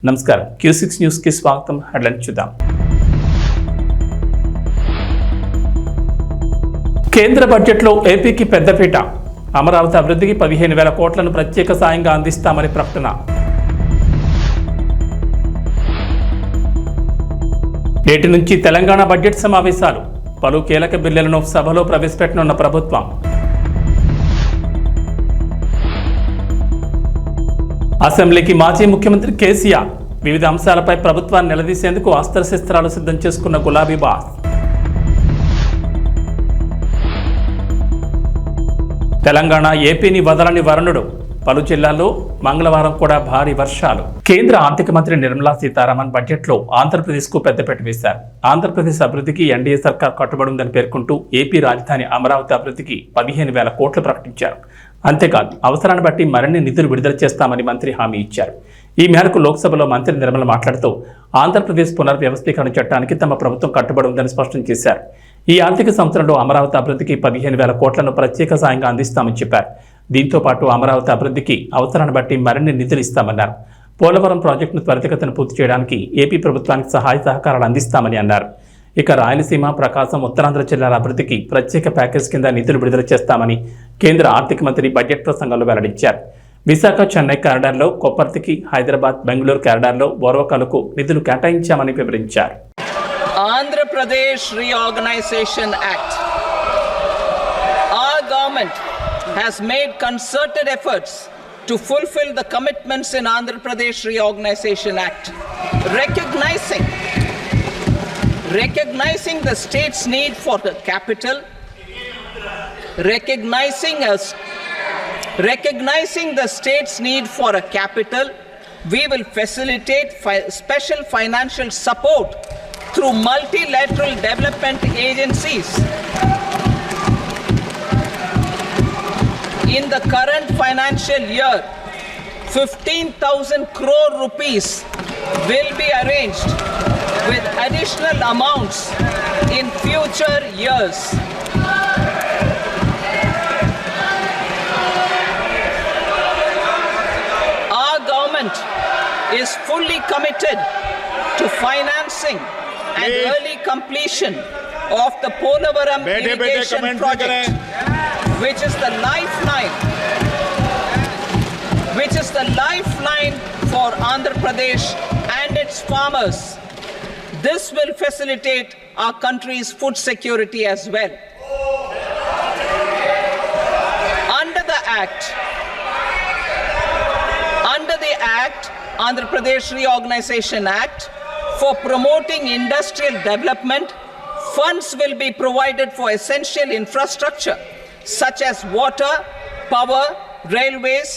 నమస్కారం Q6 news కి స్వాగతం. హెడ్లైన్స్ చూద్దాం. కేంద్ర బడ్జెట్లో ఏపీకి పెద్దపీట. అమరావతి అభివృద్ధికి 15,000 కోట్లను ప్రత్యేక సాయంగా అందిస్తామని ప్రకటన. నేటి నుంచి తెలంగాణ బడ్జెట్ సమావేశాలు. పలు కీలక బిల్లులను సభలో ప్రవేశపెట్టనున్న ప్రభుత్వం. అసెంబ్లీకి మాజీ ముఖ్యమంత్రి కేసీఆర్. వివిధ అంశాలపై ప్రభుత్వాన్ని నిలదీసేందుకు అస్త్రశస్త్రాలు సిద్ధం చేసుకున్న గులాబీ బాస్. తెలంగాణ ఏపీని వదలని వరుణుడు. పలు జిల్లాల్లో మంగళవారం కూడా భారీ వర్షాలు. కేంద్ర ఆర్థిక మంత్రి నిర్మలా సీతారామన్ బడ్జెట్లో ఆంధ్రప్రదేశ్కు పెద్దపీట వేశారు. ఆంధ్రప్రదేశ్ అభివృద్ధికి ఎన్డీఏ సర్కార్ కట్టుబడి ఉందని పేర్కొంటూ ఏపీ రాజధాని అమరావతి అభివృద్ధికి 15,000 కోట్లు ప్రకటించారు. అంతేకాదు అవసరాన్ని బట్టి మరిన్ని నిధులు విడుదల చేస్తామని మంత్రి హామీ ఇచ్చారు. ఈ మేరకు లోక్సభలో మంత్రి నిర్మల మాట్లాడుతూ ఆంధ్రప్రదేశ్ పునర్వ్యవస్థీకరణ చట్టానికి తమ ప్రభుత్వం కట్టుబడి ఉందని స్పష్టం చేశారు. ఈ ఆర్థిక సంవత్సరంలో అమరావతి అభివృద్ధికి 15,000 కోట్లను ప్రత్యేక సాయంగా అందిస్తామని చెప్పారు. దీంతో పాటు అమరావతి అభివృద్ధికి అవసరాన్ని బట్టి మరిన్ని నిధులు ఇస్తామన్నారు. పోలవరం ప్రాజెక్టును త్వరితగతిన పూర్తి చేయడానికి ఏపీ ప్రభుత్వానికి సహాయ సహకారాలు అందిస్తామని అన్నారు. ఇక రాయలసీమ, ప్రకాశం, ఉత్తరాంధ్ర జిల్లాల అభివృద్ధికి ప్రత్యేక ప్యాకేజ్ కింద నిధులు విడుదల చేస్తామని కేంద్ర ఆర్థిక మంత్రి బడ్జెట్ ప్రసంగంలో వెల్లడించారు. విశాఖ, చెన్నై కారిడార్లో, కొప్పర్తికి, హైదరాబాద్, బెంగళూరు కారిడార్లో ఓర్వకలకు నిధులు కేటాయించామని వివరించారు. Pradesh Reorganization Act. Our government has made concerted efforts to fulfill the commitments in Andhra Pradesh Reorganization Act, recognizing the state's need for the capital, recognizing the state's need for a capital. We will facilitate special financial support through multilateral development agencies. In the current financial year, 15,000 crore rupees will be arranged with additional amounts in future years. Our government is fully committed to financing and early completion of the Polavaram irrigation project, which is the lifeline for Andhra Pradesh and its farmers. This will facilitate our country's food security as well. Under the Act, Andhra Pradesh Reorganization Act, for promoting industrial development, funds will be provided for essential infrastructure such as water, power, railways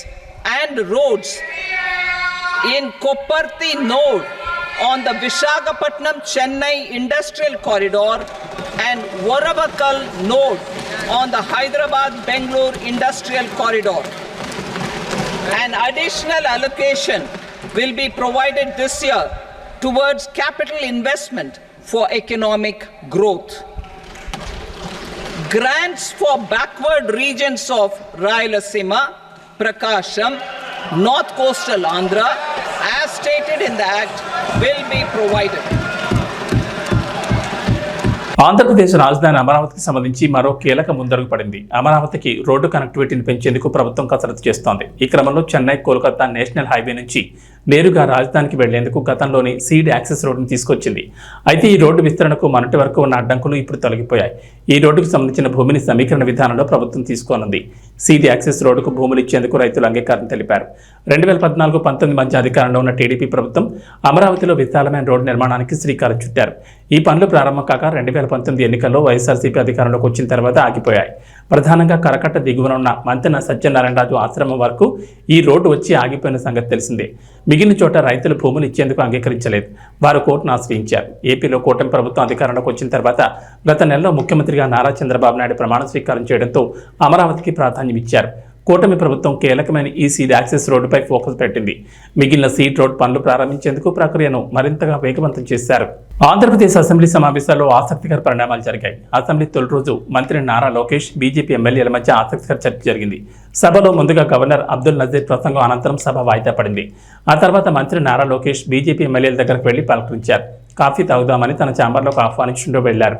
and roads. In Kopparthi node on the Visakhapatnam-Chennai industrial corridor and Varavakal node on the Hyderabad-Bangalore industrial corridor. An additional allocation will be provided this year towards capital investment for economic growth. Grants for backward regions of Rayalaseema, Prakasham, North Coastal Andhra, as stated in the Act, will be provided. Andhra Pradesh రాజధాని అమరావతికి సంబంధించి మరో కీలక ముందడుగు పడింది. అమరావతికి road కనెక్టివిటీని పెంచేందుకు ప్రభుత్వం కసరత్తు చేస్తోంది. ఈ క్రమంలో చెన్నై, కోల్కతా నేషనల్ హైవే నుంచి నేరుగా రాజధానికి వెళ్లేందుకు గతంలోని సీడ్ యాక్సెస్ రోడ్డును తీసుకొచ్చింది. అయితే ఈ రోడ్డు విస్తరణకు మొన్నటి వరకు ఉన్న అడ్డంకులు ఇప్పుడు తొలగిపోయాయి. ఈ రోడ్డుకు సంబంధించిన భూమిని సమీకరణ విధానంలో ప్రభుత్వం తీసుకోనుంది. సీడ్ యాక్సెస్ రోడ్డుకు భూములు ఇచ్చేందుకు రైతులు అంగీకారం తెలిపారు. 2014-19 మధ్య అధికారంలో ఉన్న టీడీపీ ప్రభుత్వం అమరావతిలో విశాలమైన రోడ్డు నిర్మాణానికి శ్రీకారం చుట్టారు. ఈ పనులు ప్రారంభం కాక 2019 ఎన్నికల్లో వైఎస్ఆర్సీపీ అధికారంలోకి వచ్చిన తర్వాత ఆగిపోయాయి. ప్రధానంగా కరకట్ట దిగువన ఉన్న మంతెన సత్యనారాయణరాజు ఆశ్రమం వరకు ఈ రోడ్డు వచ్చి ఆగిపోయిన సంగతి తెలిసిందే. మిగిలిన చోట రైతులు భూములు ఇచ్చేందుకు అంగీకరించలేదు. వారు కోర్టును ఆశ్రయించారు. ఏపీలో కూటమి ప్రభుత్వం అధికారంలోకి వచ్చిన తర్వాత గత నెలలో ముఖ్యమంత్రిగా నారా చంద్రబాబు నాయుడు ప్రమాణ స్వీకారం చేయడంతో అమరావతికి ప్రాధాన్యం ఇచ్చారు. కూటమి ప్రభుత్వం కీలకమైన ఈ సీడ్ యాక్సెస్ రోడ్డుపై ఫోకస్ పెట్టింది. మిగిలిన సీడ్ రోడ్ పనులు ప్రారంభించేందుకు ప్రక్రియను మరింతగా వేగవంతం చేశారు. ఆంధ్రప్రదేశ్ అసెంబ్లీ సమావేశాల్లో ఆసక్తికర పరిణామాలు జరిగాయి. అసెంబ్లీ తొలి రోజు మంత్రి నారా లోకేష్, బీజేపీ ఎమ్మెల్యేల మధ్య ఆసక్తికర చర్చ జరిగింది. సభలో ముందుగా గవర్నర్ అబ్దుల్ నజీర్ ప్రసంగం అనంతరం సభ వాయిదా పడింది. ఆ తర్వాత మంత్రి నారా లోకేష్ బీజేపీ ఎమ్మెల్యేల దగ్గరకు వెళ్లి పలకరించారు. కాఫీ తాగుదామని తన ఛాంబర్లోకి ఆహ్వానించుకుంటూ వెళ్లారు.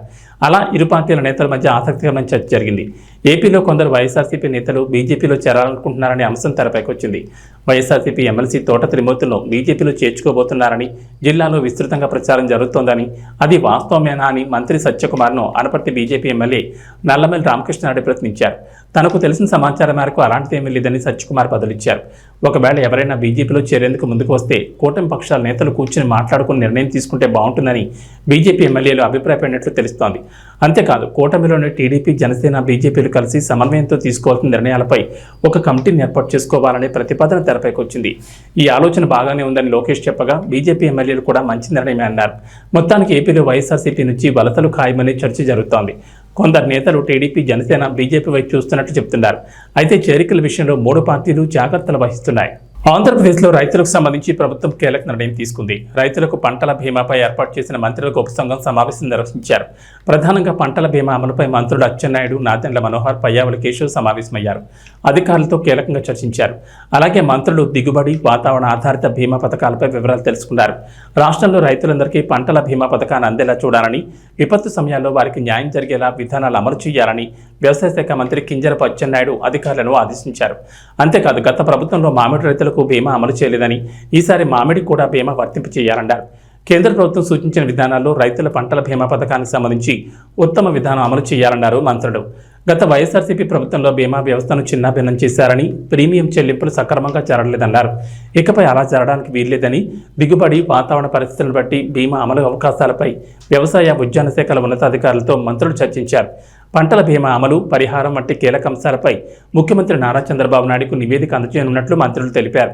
అలా ఇరు పార్టీల నేతల మధ్య ఆసక్తికరమైన చర్చ జరిగింది. ఏపీలో కొందరు వైఎస్ఆర్సీపీ నేతలు బీజేపీలో చేరాలనుకుంటున్నారనే అంశం తెరపైకి వచ్చింది. వైఎస్ఆర్సీపీ ఎమ్మెల్సీ తోట త్రిమూర్తులను బీజేపీలో చేర్చుకోబోతున్నారని, జిల్లాలో విస్తృతంగా ప్రచారం జరుగుతోందని, అది వాస్తవమేనా అని మంత్రి సత్యకుమార్ను అనపర్తి బీజేపీ ఎమ్మెల్యే నల్లమల్లి రామకృష్ణారెడ్డి ప్రశ్నించారు. తనకు తెలిసిన సమాచారం మేరకు అలాంటిదేమీ లేదని సత్యకుమార్ బదులిచ్చారు. ఒకవేళ ఎవరైనా బీజేపీలో చేరేందుకు ముందుకు వస్తే కూటమి పక్షాల నేతలు కూర్చుని మాట్లాడుకుని నిర్ణయం తీసుకుంటే బాగుంటుందని బీజేపీ ఎమ్మెల్యేలు అభిప్రాయపడినట్లు తెలుస్తోంది. అంతేకాదు కూటమిలోని టీడీపీ, జనసేన, బీజేపీలు కలిసి సమన్వయంతో తీసుకోవాల్సిన నిర్ణయాలపై ఒక కమిటీని ఏర్పాటు చేసుకోవాలనే ప్రతిపాదన తెరపైకి వచ్చింది. ఈ ఆలోచన బాగానే ఉందని లోకేష్ చెప్పగా బీజేపీ ఎమ్మెల్యేలు కూడా మంచి నిర్ణయమే అన్నారు. మొత్తానికి ఏపీలో వైఎస్ఆర్సీపీ నుంచి వలసలు ఖాయమనే చర్చ జరుగుతోంది. కొందరు నేతలు టీడీపీ, జనసేన, బీజేపీ వైపు చూస్తున్నట్టు చెబుతున్నారు. అయితే చేరికల విషయంలో మూడు పార్టీలు జాగ్రత్తలు వహిస్తున్నాయి. ఆంధ్రప్రదేశ్లో రైతులకు సంబంధించి ప్రభుత్వం కీలక నిర్ణయం తీసుకుంది. రైతులకు పంటల బీమాపై ఏర్పాటు చేసిన మంత్రులకు ఉపసంఘం సమావేశం నిర్వహించారు. ప్రధానంగా పంటల బీమా అమలుపై మంత్రులు అచ్చెన్నాయుడు, నాదెండ్ల మనోహర్, పయ్యావుల కేశవ్ సమావేశమయ్యారు. అధికారులతో కీలకంగా చర్చించారు. అలాగే మంత్రులు దిగుబడి, వాతావరణ ఆధారిత బీమా పథకాలపై వివరాలు తెలుసుకున్నారు. రాష్ట్రంలో రైతులందరికీ పంటల బీమా పథకాన్ని అందేలా చూడాలని, విపత్తు సమయాల్లో వారికి న్యాయం జరిగేలా విధానాలు అమలు చేయాలని వ్యవసాయ శాఖ మంత్రి కింజరపు అచ్చెన్నాయుడు అధికారులను ఆదేశించారు. అంతేకాదు గత ప్రభుత్వంలో మామిడి రైతులకు బీమా అమలు చేయలేదని, ఈసారి మామిడి కూడా బీమా వర్తింపు చేయాలన్నారు. కేంద్ర ప్రభుత్వం సూచించిన విధానాల్లో రైతుల పంటల బీమా పథకానికి సంబంధించి ఉత్తమ విధానం అమలు చేయాలన్నారు మంత్రులు. గత వైఎస్ఆర్సీపీ ప్రభుత్వంలో బీమా వ్యవస్థను చిన్నాభిన్నం చేశారని, ప్రీమియం చెల్లింపులు సక్రమంగా జరగలేదన్నారు. ఇకపై అలా జరగడానికి వీల్లేదని, దిగుబడి, వాతావరణ పరిస్థితులను బట్టి బీమా అమలు అవకాశాలపై వ్యవసాయ, ఉద్యాన శాఖల ఉన్నతాధికారులతో మంత్రులు చర్చించారు. పంటల బీమా అమలు, పరిహారం వంటి కీలక అంశాలపై ముఖ్యమంత్రి నారా చంద్రబాబు నాయుడుకు నివేదిక అందజేయనున్నట్లు మంత్రులు తెలిపారు.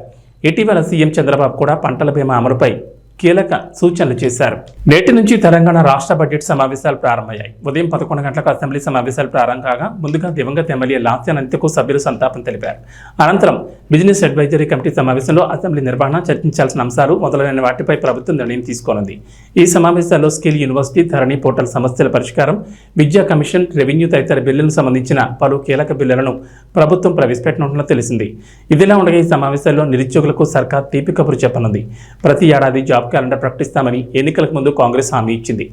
ఇటీవల సీఎం చంద్రబాబు కూడా పంటల బీమా అమలుపై కీలక సూచనలు చేశారు. నేటి నుంచి తెలంగాణ రాష్ట్ర బడ్జెట్ సమావేశాలు ప్రారంభమయ్యాయి. ఉదయం 11 గంటలకు అసెంబ్లీ సమావేశాలు ప్రారంభం కాగా ముందుగా దివంగత ఎమ్మెల్యే లాస్యాన్ అంత్యకు సభ్యులు సంతాపం తెలిపారు. అనంతరం బిజినెస్ అడ్వైజరీ కమిటీ సమావేశంలో అసెంబ్లీ నిర్వహణ, చర్చించాల్సిన అంశాలు మొదలైన వాటిపై ప్రభుత్వం నిర్ణయం తీసుకోనుంది. ఈ సమావేశాల్లో స్కిల్ యూనివర్సిటీ, ధరణి పోర్టల్ సమస్యల పరిష్కారం, విద్యా కమిషన్, రెవెన్యూ తదితర బిల్లులకు సంబంధించిన పలు కీలక బిల్లులను ప్రభుత్వం ప్రవేశపెట్టనున్నట్లు తెలిసింది. ఇదిలా ఉండగా ఈ సమావేశాల్లో నిరుద్యోగులకు సర్కార్ తీపి కబురు చెప్పనుంది. ప్రతి ఏడాది జాబ్ క్యాలెండర్ ప్రకటిస్తామని ఎన్నికలకు ముందు కాంగ్రెస్ హామీ ఇచ్చింది.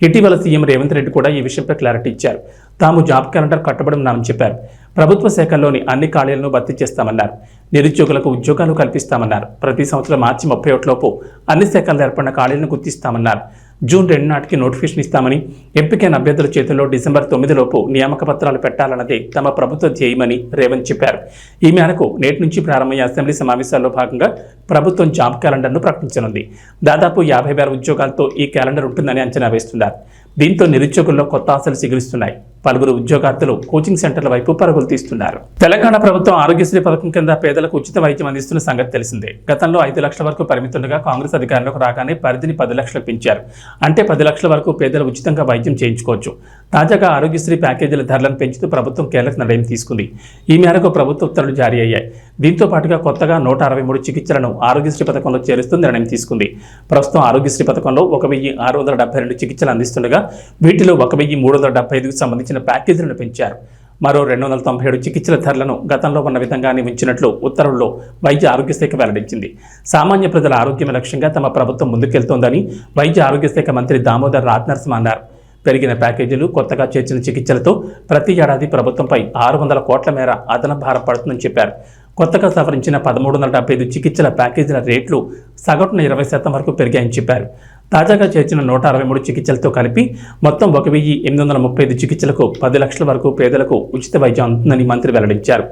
ఇటీవల సీఎం రేవంత్ రెడ్డి కూడా ఈ విషయంపై క్లారిటీ ఇచ్చారు. తాము జాబ్ క్యాలెండర్ కట్టుబడి ఉన్నామని చెప్పారు. ప్రభుత్వ శాఖల్లోని అన్ని ఖాళీలను భర్తీ చేస్తామన్నారు. నిరుద్యోగులకు ఉద్యోగాలు కల్పిస్తామన్నారు. ప్రతి సంవత్సరం మార్చి 31 లోపు అన్ని శాఖల్లో ఏర్పడిన ఖాళీలను గుర్తిస్తామన్నారు. జూన్ 2 నాటికి నోటిఫికేషన్ ఇస్తామని, ఎంపికైన అభ్యర్థుల చేతుల్లో డిసెంబర్ 9 లోపు నియామక పత్రాలు పెట్టాలన్నదే తమ ప్రభుత్వ ధ్యేయమని రేవంత్ చెప్పారు. ఈ మేరకు నేటి నుంచి ప్రారంభమయ్యే అసెంబ్లీ సమావేశాల్లో భాగంగా ప్రభుత్వం జాబ్ క్యాలెండర్ను ప్రకటించనుంది. దాదాపు 50,000 ఉద్యోగాలతో ఈ క్యాలెండర్ ఉంటుందని అంచనా వేస్తున్నారు. దీంతో నిరుద్యోగుల్లో కొత్త ఆశలు సిగురిస్తున్నాయి. పలువురు ఉద్యోగార్థులు కోచింగ్ సెంటర్ల వైపు పరుగులు తీస్తున్నారు. తెలంగాణ ప్రభుత్వం ఆరోగ్యశ్రీ పథకం కింద పేదలకు ఉచిత వైద్యం అందిస్తున్న సంగతి తెలిసిందే. గతంలో 5 లక్షల వరకు పరిమితుండగా కాంగ్రెస్ అధికారంలోకి రాగానే పరిధిని 10 లక్షలకు పెంచారు. అంటే 10 లక్షల వరకు పేదలు ఉచితంగా వైద్యం చేయించుకోవచ్చు. తాజాగా ఆరోగ్యశ్రీ ప్యాకేజీల ధరలను పెంచుతూ ప్రభుత్వం కీలక నిర్ణయం తీసుకుంది. ఈ మేరకు ప్రభుత్వ ఉత్తర్వులు జారీ అయ్యాయి. దీంతో పాటుగా కొత్తగా 163 చికిత్సలను ఆరోగ్యశ్రీ పథకంలో చేరుస్తూ నిర్ణయం తీసుకుంది. ప్రస్తుతం ఆరోగ్యశ్రీ పథకంలో 1672 చికిత్సలు అందిస్తుండగా వీటిలో 1375కు సంబంధించిన ప్యాకేజీలను పెంచారు. మరో 297 చికిత్సల ధరలను గతంలో ఉన్న విధంగానే ఉంచినట్లు ఉత్తర్వుల్లో వైద్య ఆరోగ్య శాఖ వెల్లడించింది. సామాన్య ప్రజల ఆరోగ్యమే లక్ష్యంగా తమ ప్రభుత్వం ముందుకెళ్తోందని వైద్య ఆరోగ్య శాఖ మంత్రి దామోదర్ రాజనరసింహ అన్నారు. పెరిగిన ప్యాకేజీలు, కొత్తగా చేర్చిన చికిత్సలతో ప్రతి ఏడాది ప్రభుత్వంపై 600 కోట్ల మేర అదనపు భారం పడుతుందని చెప్పారు. కొత్తగా సవరించిన 1375 చికిత్సల ప్యాకేజీల రేట్లు సగటున 20% వరకు పెరిగాయని చెప్పారు. తాజాగా చేర్చిన 163 చికిత్సలతో కలిపి మొత్తం 1835 చికిత్సలకు 10 లక్షల వరకు పేదలకు ఉచిత వైద్యం అందుతుందని మంత్రి వెల్లడించారు.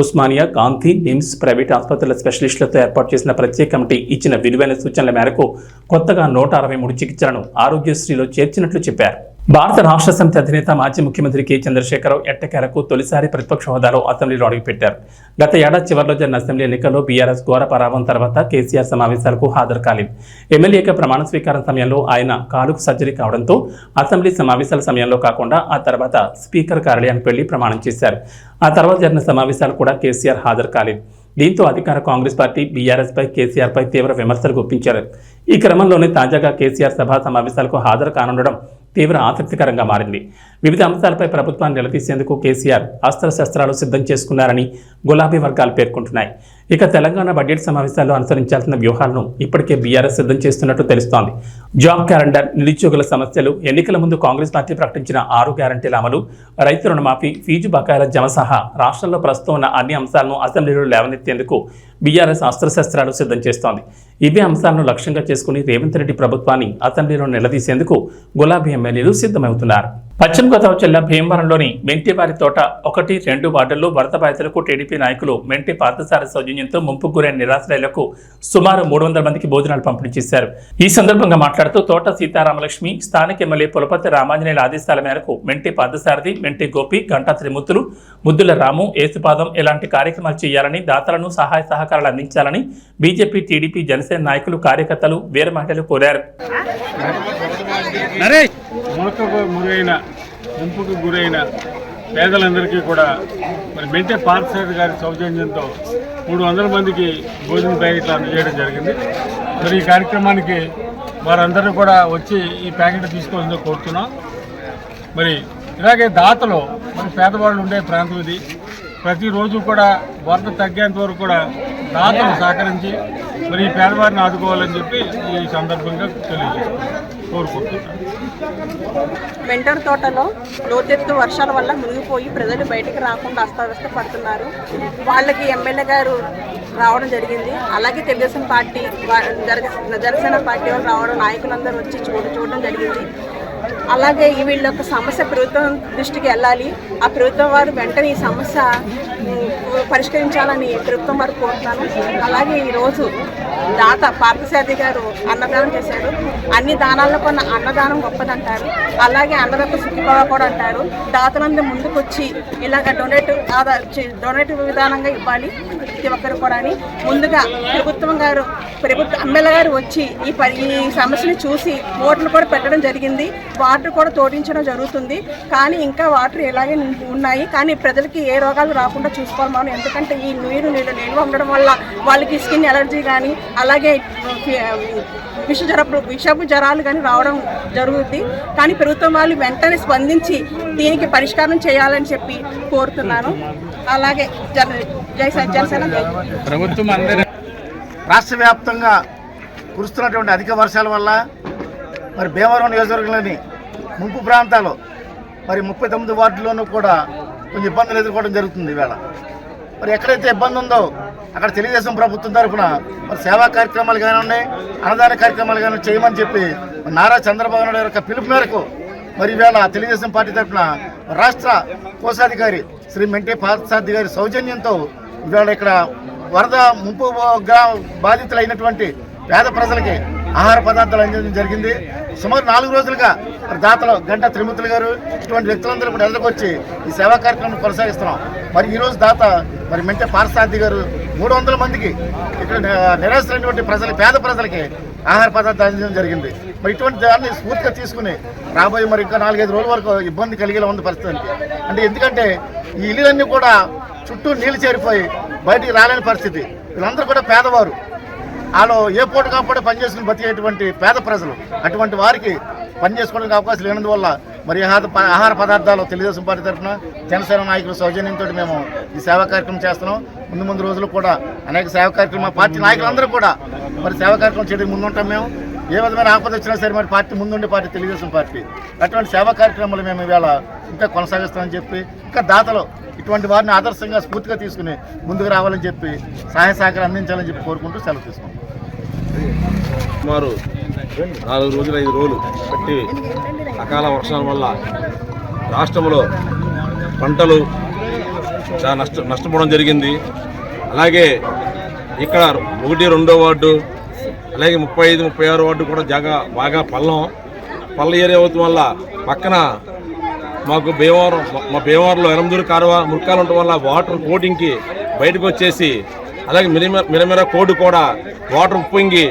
ఉస్మానియా, గాంధీ, నిమ్స్, ప్రైవేట్ ఆసుపత్రుల స్పెషలిస్టులతో ఏర్పాటు చేసిన ప్రత్యేక కమిటీ ఇచ్చిన విలువైన సూచనల మేరకు కొత్తగా 163 చికిత్సలను ఆరోగ్యశ్రీలో చేర్చినట్లు చెప్పారు. భారత రాష్ట్ర సమితి అధినేత మాజీ ముఖ్యమంత్రి కె చంద్రశేఖరరావు ఎట్టకేలకు తొలిసారి ప్రతిపక్ష హోదాలో అసెంబ్లీలో అడుగుపెట్టారు. గత ఏడాది చివరిలో జరిగిన అసెంబ్లీ ఎన్నికల్లో బీఆర్ఎస్ ఘోర పరాభవం తర్వాత కేసీఆర్ సమావేశాలకు హాజరు కాలేదు. ఎమ్మెల్యేగా ప్రమాణ స్వీకారం సమయంలో ఆయన కాలుకు సర్జరీ కావడంతో అసెంబ్లీ సమావేశాల సమయంలో కాకుండా ఆ తర్వాత స్పీకర్ కార్యాలయానికి వెళ్లి ప్రమాణం చేశారు. ఆ తర్వాత జరిగిన సమావేశాలు కూడా కేసీఆర్ హాజరు కాలేదు. దీంతో అధికార కాంగ్రెస్ పార్టీ బీఆర్ఎస్పై, కేసీఆర్పై తీవ్ర విమర్శలు గుప్పించారు. ఈ క్రమంలోనే తాజాగా కేసీఆర్ సభా సమావేశాలకు హాజరు కానుండడం తీవ్ర ఆసక్తికరంగా మారింది. వివిధ అంశాలపై ప్రభుత్వాన్ని నిలదీసేందుకు కేసీఆర్ అస్త్రశస్త్రాలు సిద్ధం చేసుకున్నారని గులాబీ వర్గాలు పేర్కొంటున్నాయి. ఇక తెలంగాణ బడ్జెట్ సమావేశాల్లో అనుసరించాల్సిన వ్యూహాలను ఇప్పటికే బీఆర్ఎస్ సిద్ధం చేస్తున్నట్టు తెలుస్తోంది. జాబ్ క్యాలెండర్, నిరుద్యోగుల సమస్యలు, ఎన్నికల ముందు కాంగ్రెస్ పార్టీ ప్రకటించిన 6 గ్యారంటీల అమలు, రైతు రుణమాఫీ, ఫీజు బకాయిల జమ సహా రాష్ట్రంలో ప్రస్తుతం ఉన్న అన్ని అంశాలను అసెంబ్లీలో లేవనెత్తేందుకు బీఆర్ఎస్ అస్త్రశస్త్రాలు సిద్ధం చేస్తోంది. ఇవే అంశాలను లక్ష్యంగా చేసుకుని రేవంత్ రెడ్డి ప్రభుత్వాన్ని అసెంబ్లీలో నిలదీసేందుకు గులాబీ ఎమ్మెల్యేలు సిద్ధమవుతున్నారు. పశ్చిమ గోదావరి జిల్లా భీమవరంలోని మెంటివారి తోట 1, 2 వార్డుల్లో వరద బాధితులకు టీడీపీ నాయకులు మెంటి పార్థసారథి సౌజన్యంతో ముంపుకు గురైన నిరాశ్రయులకు సుమారు 300 మందికి భోజనాలు పంపిణీ చేశారు. ఈ సందర్భంగా మాట్లాడుతూ తోట సీతారామలక్ష్మి, స్థానిక ఎమ్మెల్యే పులపతి రామాంజనేయుల ఆదేశాల మేరకు మెంటి పార్థసారథి, మెంటి గోపి, గంటా త్రిమూర్తులు, ముద్దుల రాము, ఏసుపాదం ఇలాంటి కార్యక్రమాలు చేయాలని, దాతలను సహాయ సహకారాలు అందించాలని బీజేపీ, టీడీపీ, జనసేన నాయకులు, కార్యకర్తలు, వీర మహిళలు కోరారు. ముంపుకు గురైన పేదలందరికీ కూడా మరి మెంటే పార్థసారథి గారి సౌజన్యంతో 300 మందికి భోజన ప్యాకెట్లు అందజేయడం జరిగింది. మరి ఈ కార్యక్రమానికి వారందరూ కూడా వచ్చి ఈ ప్యాకెట్ తీసుకోవాలని కోరుతున్నాం. మరి ఇలాగే దాతలు మరి పేదవాళ్ళు ఉండే ప్రాంతం ఇది. ప్రతిరోజు కూడా వరద తగ్గేంత వరకు కూడా దాతలు సహకరించి మరి ఈ పేదవారిని ఆదుకోవాలని చెప్పి ఈ సందర్భంగా కోరుకుంటున్నాను. మెంటర్ తోటలో లోతెత్తు వర్షాల వల్ల మునిగిపోయి ప్రజలు బయటకు రాకుండా అస్తవ్యస్త పడుతున్నారు. వాళ్ళకి ఎమ్మెల్యే గారు రావడం జరిగింది. అలాగే తెలుగుదేశం పార్టీ, జనసేన పార్టీ వాళ్ళు రావడం, నాయకులందరూ వచ్చి చూడడం జరిగింది. అలాగే వీళ్ళ యొక్క సమస్య ప్రభుత్వం దృష్టికి వెళ్ళాలి. ఆ ప్రభుత్వం వారు వెంటనే ఈ సమస్య పరిష్కరించాలని ప్రభుత్వం వారు కోరుతున్నాను. అలాగే ఈరోజు దాత పార్థసారథి గారు అన్నదానం చేశారు. అన్ని దానాల్లో కొన్న అన్నదానం గొప్పదంటారు. అలాగే అన్నదాత సుఖీభావ కూడా అంటారు. దాతలందరూ ముందుకు వచ్చి ఇలాగ డొనేటివ్ విధానంగా ఇవ్వాలి ప్రతి ఒక్కరు కూడా అని ముందుగా ప్రభుత్వ ఎమ్మెల్యే గారు వచ్చి ఈ సమస్యను చూసి ఓట్లు కూడా పెట్టడం జరిగింది. వాటర్ కూడా తోడించడం జరుగుతుంది. కానీ ఇంకా వాటర్ ఇలాగే ఉన్నాయి. కానీ ప్రజలకి ఏ రోగాలు రాకుండా చూసుకోవాలి మనం. ఎందుకంటే ఈ నీరు నిల్వ ఉండడం వల్ల వాళ్ళకి స్కిన్ ఎలర్జీ కానీ అలాగే విషపు జ్వరాలు కానీ రావడం జరుగుతుంది. కానీ ప్రభుత్వం వాళ్ళు వెంటనే స్పందించి దీనికి పరిష్కారం చేయాలని చెప్పి కోరుతున్నాను. అలాగే జనసేన ప్రభుత్వం రాష్ట్ర వ్యాప్తంగా కురుస్తున్నటువంటి అధిక వర్షాల వల్ల మరి భీమవరం నియోజకవర్గంలోని ముంపు ప్రాంతాలు మరి 39 వార్డుల్లోనూ కూడా కొంచెం ఇబ్బందులు ఎదుర్కోవడం జరుగుతుంది. ఈవేళ మరి ఎక్కడైతే ఇబ్బంది ఉందో అక్కడ తెలుగుదేశం ప్రభుత్వం తరఫున మరి సేవా కార్యక్రమాలు కానివ్వండి, అన్నదాన కార్యక్రమాలు కానీ చేయమని చెప్పి నారా చంద్రబాబు నాయుడు యొక్క పిలుపు మేరకు మరి ఈవేళ తెలుగుదేశం పార్టీ తరఫున రాష్ట్ర కోశాధికారి శ్రీ మెంటే పార్థసారథి గారి సౌజన్యంతో ఈవేళ ఇక్కడ వరద ముంపు బాధితులైనటువంటి పేద ప్రజలకి ఆహార పదార్థాలు అందించడం జరిగింది. సుమారు 4 రోజులుగా దాతలు గంటా త్రిమూర్తులు గారు ఇటువంటి వ్యక్తులందరూ కూడా ఎదురుకొచ్చి ఈ సేవా కార్యక్రమం కొనసాగిస్తున్నాం. మరి ఈరోజు దాత మరి మెంటే పార్థసారథి గారు 300 మందికి ఇక్కడ నిరాశ్రైనటువంటి పేద ప్రజలకి ఆహార పదార్థాలు అందించడం జరిగింది. మరి ఇటువంటి దాన్ని స్ఫూర్తిగా తీసుకుని రాబోయే మరి ఇంకా 4-5 రోజుల వరకు ఇబ్బంది కలిగేలా ఉంది పరిస్థితి. అంటే ఎందుకంటే ఈ ఇల్లులన్నీ కూడా చుట్టూ నీళ్లు చేరిపోయి బయటికి రాలేని పరిస్థితి. వీళ్ళందరూ కూడా పేదవారు, వాళ్ళు ఏ పూట కాకపోతే పనిచేసుకుని బతికేటువంటి పేద ప్రజలు. అటువంటి వారికి పనిచేసుకోవడానికి అవకాశం లేనందువల్ల మరి ఆహార పదార్థాలు తెలుగుదేశం పార్టీ తరఫున జనసేన నాయకుల సౌజన్యంతో మేము ఈ సేవా కార్యక్రమం చేస్తున్నాం. ముందు రోజులు కూడా అనేక సేవా కార్యక్రమాలు పార్టీ నాయకులందరూ కూడా మరి సేవా కార్యక్రమం చేయడానికి ముందుంటాం. మేము ఏ విధమైన ఆపద వచ్చినా సరే మరి పార్టీ ముందుండే పార్టీ తెలుగుదేశం పార్టీ. అటువంటి సేవా కార్యక్రమాలు మేము ఇవాళ ఇంకా కొనసాగిస్తామని చెప్పి ఇంకా దాతలు ఇటువంటి వారిని ఆదర్శంగా స్ఫూర్తిగా తీసుకుని ముందుకు రావాలని చెప్పి సహాయ సహకారం అందించాలని చెప్పి కోరుకుంటూ సెలవు తీసుకుంటాం. సుమారు 4 రోజులు 5 రోజులు బట్టి అకాల వర్షాల వల్ల రాష్ట్రంలో పంటలు చాలా నష్టపోవడం జరిగింది. అలాగే ఇక్కడ 1, 2 వార్డు అలాగే 35, 36 వార్డు కూడా బాగా పల్ల ఏరియా అవుతుంది వల్ల పక్కన మాకు మా భీమవరంలో ఎరందూరు కాలువ మురికాలు ఉండటం వల్ల వాటర్ కోటింగ్కి బయటకు వచ్చేసి అలాగే మిరమిర కోడు కూడా వాటర్ ఉప్పొంగి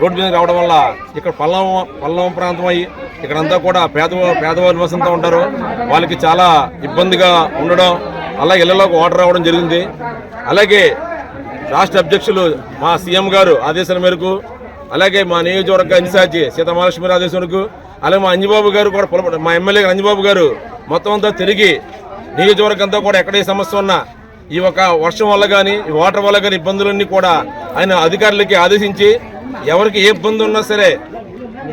రోడ్డు మీద రావడం వల్ల ఇక్కడ పల్లం ప్రాంతం అయ్యి ఇక్కడంతా కూడా పేదవారు నివసంతో ఉంటారు. వాళ్ళకి చాలా ఇబ్బందిగా ఉండడం, అలాగే ఇళ్లలోకి వాటర్ రావడం జరిగింది. అలాగే రాష్ట్ర అధ్యక్షులు మా సీఎం గారు ఆదేశాల మేరకు అలాగే మా నియోజకవర్గ ఇన్ఛార్జి సీతామహాలక్ష్మి ఆదేశం మేరకు అలాగే మా అంజిబాబు గారు కూడా మా ఎమ్మెల్యే అంజిబాబు గారు మొత్తం అంతా తిరిగి నియోజకవర్గం అంతా కూడా ఎక్కడ ఏ సమస్య ఉన్నా ఈ ఒక వర్షం వల్ల కానీ ఈ వాటర్ వల్ల కానీ ఇబ్బందులన్నీ కూడా ఆయన అధికారులకి ఆదేశించి ఎవరికి ఏ ఇబ్బంది ఉన్నా సరే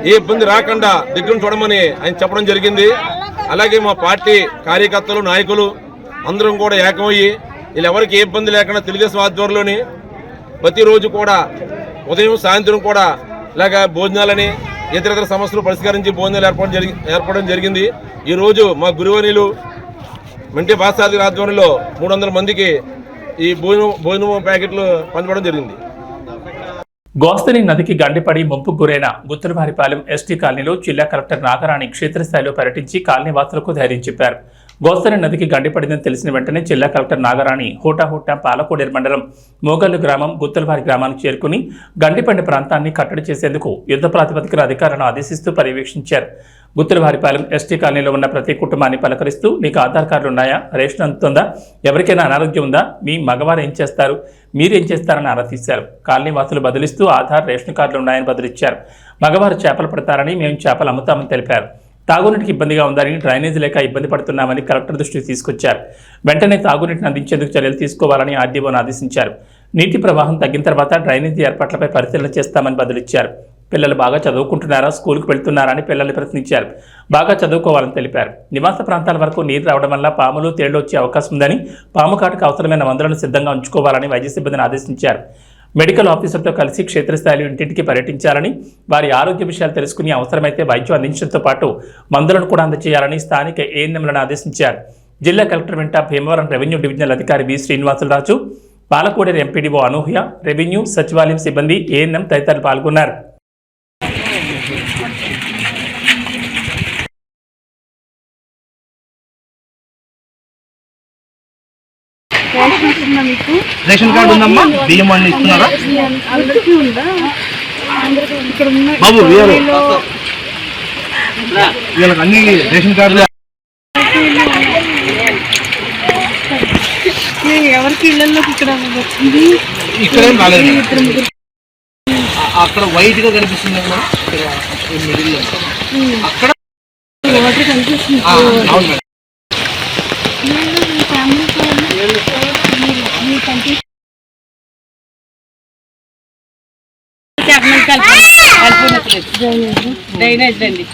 ఏ ఇబ్బంది రాకుండా దగ్గర చూడమని ఆయన చెప్పడం జరిగింది. అలాగే మా పార్టీ కార్యకర్తలు నాయకులు అందరం కూడా ఏకమయ్యి వీళ్ళు ఎవరికి ఏ ఇబ్బంది లేకుండా తెలుగుదేశం ఆధ్వర్యంలోని ప్రతిరోజు కూడా ఉదయం సాయంత్రం కూడా ఇలాగ భోజనాలని ఇతర సమస్యలు పరిష్కరించి భోజనాలు ఏర్పడడం జరిగింది. ఈరోజు మా గురువనీయులు మెంటే బాసాది ఆధ్వర్యంలో 300 మందికి ఈ భోజనం ప్యాకెట్లు పంచడం జరిగింది. గోస్తని నదికి గండిపడి ముంపుకు గురైన గుత్తలవారిపాలెం ఎస్టీ కాలనీలో జిల్లా కలెక్టర్ నాగరాణి క్షేత్రస్థాయిలో పర్యటించి కాలనీ వాసులకు ధైర్యం చెప్పారు. గోస్తని నదికి గండిపడిందని తెలిసిన వెంటనే జిల్లా కలెక్టర్ నాగరాణి హోటాహోటా పాలకోడేరు మండలం మోగల్లు గ్రామం గుత్తలవారి గ్రామానికి చేరుకుని గండిపడిన ప్రాంతాన్ని కట్టడి చేసేందుకు యుద్ధ ప్రాతిపదికన అధికారులను ఆదేశిస్తూ పర్యవేక్షించారు. గుత్తలవారిపాలెం ఎస్టీ కాలనీలో ఉన్న ప్రతి కుటుంబాన్ని పలకరిస్తూ నీకు ఆధార్ కార్డులు ఉన్నాయా, రేషన్ అందుతుందా, ఎవరికైనా అనారోగ్యం ఉందా, మీ మగవారు ఏం చేస్తారు, మీరేం చేస్తారని ఆరా తీశారు. కాలనీ వాసులు బదిలిస్తూ ఆధార్, రేషన్ కార్డులు ఉన్నాయని బదిలిచ్చారు. మగవారు చేపలు పడతారని, మేము చేపలు అమ్ముతామని తెలిపారు. తాగునీటికి ఇబ్బందిగా ఉందని, డ్రైనేజీ లేక ఇబ్బంది పడుతున్నామని కలెక్టర్ దృష్టికి తీసుకొచ్చారు. వెంటనే తాగునీటిని అందించేందుకు చర్యలు తీసుకోవాలని ఆర్డీఓను ఆదేశించారు. నీటి ప్రవాహం తగ్గిన తర్వాత డ్రైనేజీ ఏర్పాట్లపై పరిశీలన చేస్తామని బదులిచ్చారు. పిల్లలు బాగా చదువుకుంటున్నారా, స్కూల్కి వెళ్తున్నారా అని పిల్లల్ని ప్రశ్నించారు. బాగా చదువుకోవాలని తెలిపారు. నివాస ప్రాంతాల వరకు నీరు రావడం వల్ల పాములు, తేళ్లు వచ్చే అవకాశం ఉందని, పాము కాటుకు అవసరమైన మందులను సిద్ధంగా ఉంచుకోవాలని వైద్య సిబ్బందిని ఆదేశించారు. మెడికల్ ఆఫీసర్తో కలిసి క్షేత్రస్థాయిలో ఇంటింటికి పర్యటించాలని, వారి ఆరోగ్య విషయాలు తెలుసుకుని అవసరమైతే వైద్యం అందించడంతో పాటు మందులను కూడా అందజేయాలని స్థానిక ఏఎన్ఎంలను ఆదేశించారు. జిల్లా కలెక్టర్ వెంట భీమవరం రెవెన్యూ డివిజనల్ అధికారి వి శ్రీనివాసులరాజు, పాలకోడేరు ఎంపీడీఓ అనూహ్య, రెవెన్యూ, సచివాలయం సిబ్బంది, ఏఎన్ఎం తదితరులు పాల్గొన్నారు. రేషన్ కార్డు ఉందమ్మా, బియ్యం అన్ని ఇస్తున్నారా బాబు? వీళ్ళకి అన్ని రేషన్ కార్డులు ఎవరికి ఇళ్లలోకి ఇక్కడ ఏం రాలేదు. అక్కడ వైట్ గా కనిపిస్తుంది అక్కడ కనిపిస్తుంది. అవును మేడం. డ్రైనేజ్ అండి.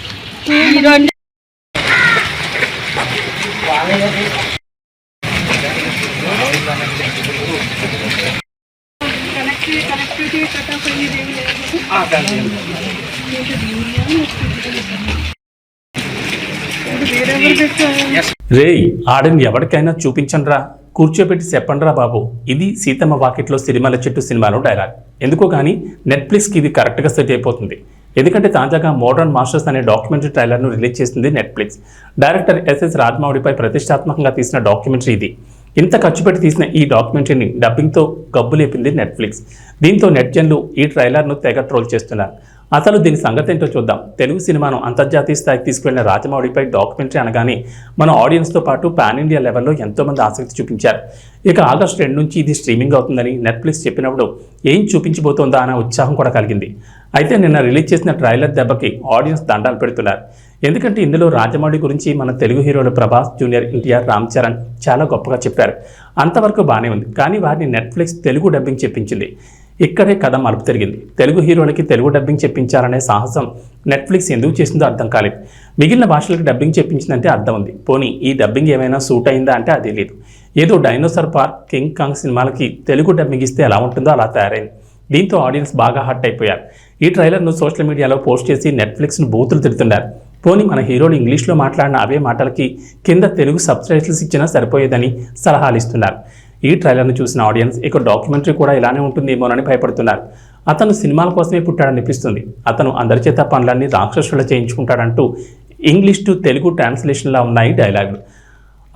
రేయ్, ఆడని ఎవరికైనా చూపించండ్రా, కూర్చోబెట్టి చెప్పండ్రా బాబు. ఇది సీతమ్మ వాకిట్లో సిరిమల్ల చెట్టు సినిమాలో డైలాగ్. ఎందుకో కానీ నెట్ఫ్లిక్స్కి ఇది కరెక్ట్గా సెట్ అయిపోతుంది. ఎందుకంటే తాజాగా మోడర్న్ మాస్టర్స్ అనే డాక్యుమెంటరీ ట్రైలర్ను రిలీజ్ చేసింది నెట్ఫ్లిక్స్. డైరెక్టర్ ఎస్ఎస్ రాజమౌళిపై ప్రతిష్టాత్మకంగా తీసిన డాక్యుమెంటరీ ఇది. ఇంత ఖర్చు పెట్టి తీసిన ఈ డాక్యుమెంటరీని డబ్బింగ్తో గబ్బు లేపింది నెట్ఫ్లిక్స్. దీంతో నెట్జన్లు ఈ ట్రైలర్ను తెగ ట్రోల్ చేస్తున్నారు. అసలు దీని సంగతి ఏంటో చూద్దాం. తెలుగు సినిమాను అంతర్జాతీయ స్థాయికి తీసుకెళ్లిన రాజమౌళిపై డాక్యుమెంటరీ అనగానే మన ఆడియన్స్తో పాటు పాన్ ఇండియా లెవెల్లో ఎంతోమంది ఆసక్తి చూపించారు. ఇక ఆగస్టు 2 నుంచి ఇది స్ట్రీమింగ్ అవుతుందని నెట్ఫ్లిక్స్ చెప్పినప్పుడు ఏం చూపించబోతోందా అనే ఉత్సాహం కూడా కలిగింది. అయితే నిన్న రిలీజ్ చేసిన ట్రైలర్ దెబ్బకి ఆడియన్స్ దండాలు పెడుతున్నారు. ఎందుకంటే ఇందులో రాజమౌళి గురించి మన తెలుగు హీరోలు ప్రభాస్, జూనియర్ ఎన్టీఆర్, రామ్ చరణ్ చాలా గొప్పగా చెప్పారు. అంతవరకు బాగానే ఉంది. కానీ వారిని నెట్ఫ్లిక్స్ తెలుగు డబ్బింగ్ చెప్పించింది. ఇక్కడే కథ మలుపు తిరిగింది. తెలుగు హీరోలకి తెలుగు డబ్బింగ్ చెప్పించాలనే సాహసం నెట్ఫ్లిక్స్ ఎందుకు చేసిందో అర్థం కాలేదు. మిగిలిన భాషలకు డబ్బింగ్ చెప్పించిందంటే అర్థం ఉంది. పోనీ ఈ డబ్బింగ్ ఏమైనా సూట్ అయిందా అంటే అది లేదు. ఏదో డైనోసార్ పార్క్, కింగ్ కాంగ్ సినిమాలకి తెలుగు డబ్బింగ్ ఇస్తే ఎలా ఉంటుందో అలా తయారైంది. దీంతో ఆడియన్స్ బాగా హర్ట్ అయిపోయారు. ఈ ట్రైలర్ను సోషల్ మీడియాలో పోస్ట్ చేసి నెట్ఫ్లిక్స్ను బూతులు తిడుతున్నారు. పోనీ మన హీరోలు ఇంగ్లీష్లో మాట్లాడిన అవే మాటలకి కింద తెలుగు సబ్టైటిల్స్ ఇచ్చినా సరిపోయేదని సలహాలు ఇస్తున్నారు. ఈ ట్రైలర్ను చూసిన ఆడియన్స్ ఇక డాక్యుమెంటరీ కూడా ఇలానే ఉంటుందేమోనని భయపడుతున్నారు. అతను సినిమాల కోసమే పుట్టాడనిపిస్తుంది. అతను అందరి చేత పనులన్నీ రాక్షసులా చేయించుకుంటాడంటూ ఇంగ్లీష్ టు తెలుగు ట్రాన్స్లేషన్లా ఉన్నాయి డైలాగులు.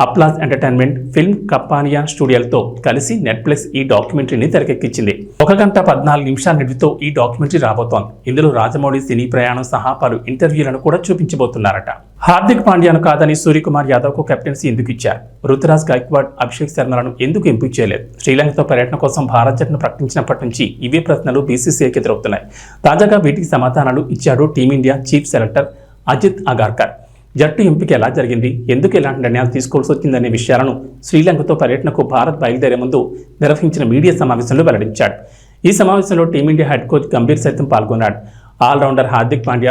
అప్లాజ్ ఎంటర్టైన్మెంట్, ఫిల్మ్ కప్పానియా స్టూడియోలతో కలిసి నెట్ఫ్లిక్స్ ఈ డాక్యుమెంటరీని తెరకెక్కించింది. 1 గంట 14 నిమిషాల నిడితో ఈ డాక్యుమెంటరీ రాబోతోంది. ఇందులో రాజమౌళి సినీ ప్రయాణం సహా పలు ఇంటర్వ్యూలను కూడా చూపించబోతున్నారట. హార్దిక్ పాండ్యాను కాదని సూర్యకుమార్ యాదవ్కు కెప్టెన్సీ ఎందుకు ఇచ్చారు? రుతురాజ్ గైక్వాడ్, అభిషేక్ శర్మలను ఎందుకు ఎంపిక చేయలేదు? శ్రీలంకతో పర్యటన కోసం భారత్ జట్టును ప్రకటించినప్పటి నుంచి ఇవే ప్రశ్నలు బీసీసీఐకి ఎదురవుతున్నాయి. తాజాగా వీటికి సమాధానాలు ఇచ్చాడు team India chief selector Ajit Agarkar. జట్టు ఎంపిక ఎలా జరిగింది, ఎందుకు ఇలాంటి నిర్ణయాలు తీసుకోవాల్సి వచ్చిందనే విషయాలను శ్రీలంకతో పర్యటనకు భారత్ బయలుదేరే ముందు నిర్వహించిన మీడియా సమావేశంలో వెల్లడించాడు. ఈ సమావేశంలో టీమిండియా హెడ్ కోచ్ గంభీర్ సైతం పాల్గొన్నాడు. ఆల్రౌండర్ హార్దిక్ పాండ్యా